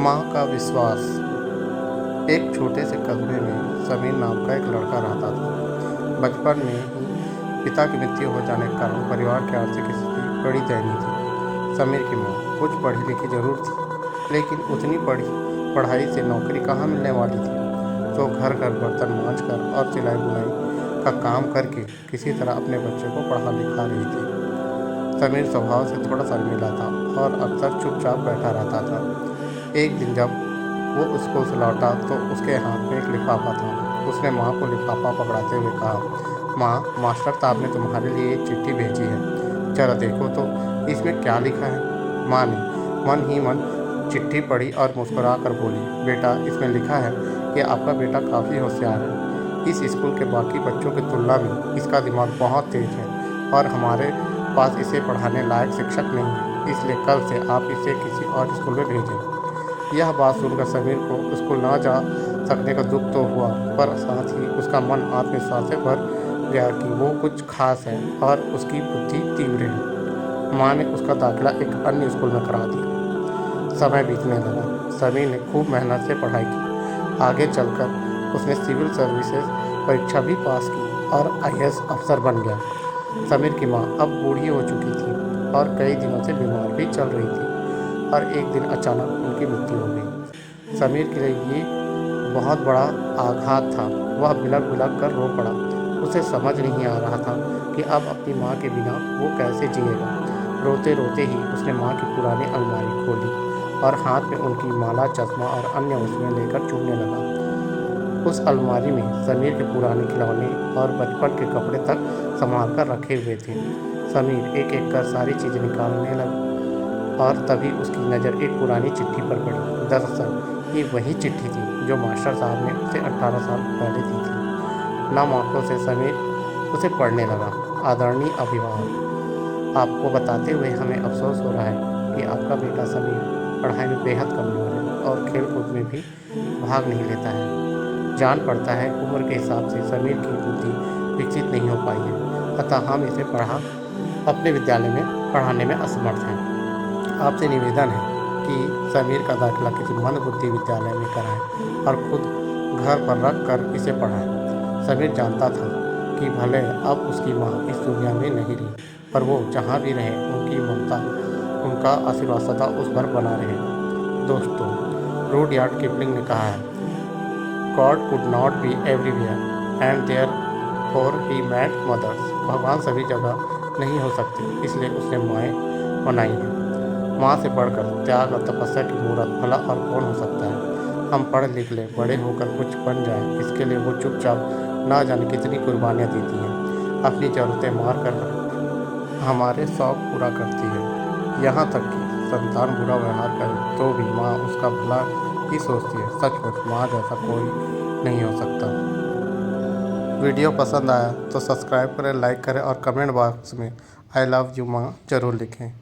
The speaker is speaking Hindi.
माँ का विश्वास। एक छोटे से कस्बे में समीर नाम का एक लड़का रहता था। बचपन में ही पिता की मृत्यु हो जाने के कारण परिवार की आर्थिक स्थिति बड़ी दयनीय थी। समीर की माँ कुछ पढ़ी लिखी जरूर थी, लेकिन उतनी पढ़ाई से नौकरी कहाँ मिलने वाली थी। तो घर घर बर्तन मांझ कर और सिलाई बुनाई का काम करके किसी तरह अपने बच्चे को पढ़ा लिखा रही थी। समीर स्वभाव से थोड़ा शर्मीला था और अक्सर चुपचाप बैठा रहता था। एक दिन जब वो स्कूल से लौटा तो उसके हाथ में एक लिफाफा था। उसने माँ को लिफाफा पकड़ाते हुए कहा, माँ, मास्टर साहब ने तुम्हारे लिए एक चिट्ठी भेजी है, जरा देखो तो इसमें क्या लिखा है। माँ ने मन ही मन चिट्ठी पढ़ी और मुस्कुरा कर बोली, बेटा, इसमें लिखा है कि आपका बेटा काफ़ी होशियार है। इस स्कूल के बाकी बच्चों की तुलना में इसका दिमाग बहुत तेज है और हमारे पास इसे पढ़ाने लायक शिक्षक नहीं है, इसलिए कल से आप इसे किसी और स्कूल में भेजें। यह बात सुनकर समीर को स्कूल ना जा सकने का दुख तो हुआ, पर साथ ही उसका मन आत्मविश्वास से भर गया कि वो कुछ खास है और उसकी बुद्धि तीव्र है। माँ ने उसका दाखिला एक अन्य स्कूल में करा दिया। समय बीतने लगा। समीर ने खूब मेहनत से पढ़ाई की। आगे चलकर उसने सिविल सर्विसेज परीक्षा भी पास की और आईएएस अफसर बन गया। समीर की माँ अब बूढ़ी हो चुकी थी और कई दिनों से बीमार भी चल रही थी और एक दिन अचानक उनकी मृत्यु हो गई। समीर के लिए ये बहुत बड़ा आघात था। वह बिलख बिलख कर रो पड़ा। उसे समझ नहीं आ रहा था कि अब अपनी माँ के बिना वो कैसे जिएगा। रोते रोते ही उसने माँ की पुरानी अलमारी खोली और हाथ में उनकी माला, चश्मा और अन्य वस्तुएं लेकर चुनने लगा। उस अलमारी में समीर के पुराने खिलौने और बचपन के कपड़े तक संभाल कर रखे हुए थे। समीर एक एक कर सारी चीज़ें निकालने लगा और तभी उसकी नज़र एक पुरानी चिट्ठी पर पड़ी। दरअसल ये वही चिट्ठी थी जो मास्टर साहब ने उसे 18 साल पहले दी थी। नम आंखों से समीर उसे पढ़ने लगा। आदरणीय अभिभावक, आपको बताते हुए हमें अफसोस हो रहा है कि आपका बेटा समीर पढ़ाई में बेहद कमज़ोर है और खेल कूद में भी भाग नहीं लेता है। जान पड़ता है उम्र के हिसाब से समीर की बुद्धि विकसित नहीं हो पाई है, अतः हम इसे अपने विद्यालय में पढ़ाने में असमर्थ हैं। आपसे निवेदन है कि समीर का दाखिला किसी मंदबुद्धि विद्यालय में कराएं और खुद घर पर रख कर इसे पढ़ाएं। समीर जानता था कि भले अब उसकी माँ इस दुनिया में नहीं रही, पर वो जहाँ भी रहे उनकी ममता, उनका आशीर्वाद सदा उस पर बना रहे। दोस्तों, रुडयार्ड किपलिंग ने कहा है, God could not be everywhere and therefore he made mothers. भगवान सभी जगह नहीं हो सकते, इसलिए उसने माएँ बनाई हैं। माँ से बढ़कर त्याग और तपस्या की मूरत भला और कौन हो सकता है। हम पढ़ लिख लें, बड़े होकर कुछ बन जाएं, इसके लिए वो चुपचाप ना जाने कितनी कुर्बानियाँ देती हैं। अपनी ज़रूरतें मार कर हमारे शौक़ पूरा करती है। यहाँ तक कि संतान बुरा व्यवहार करे तो भी माँ उसका भला ही सोचती है। सचमुच माँ जैसा कोई नहीं हो सकता। वीडियो पसंद आया तो सब्सक्राइब करें, लाइक करें और कमेंट बॉक्स में आई लव यू माँ ज़रूर लिखें।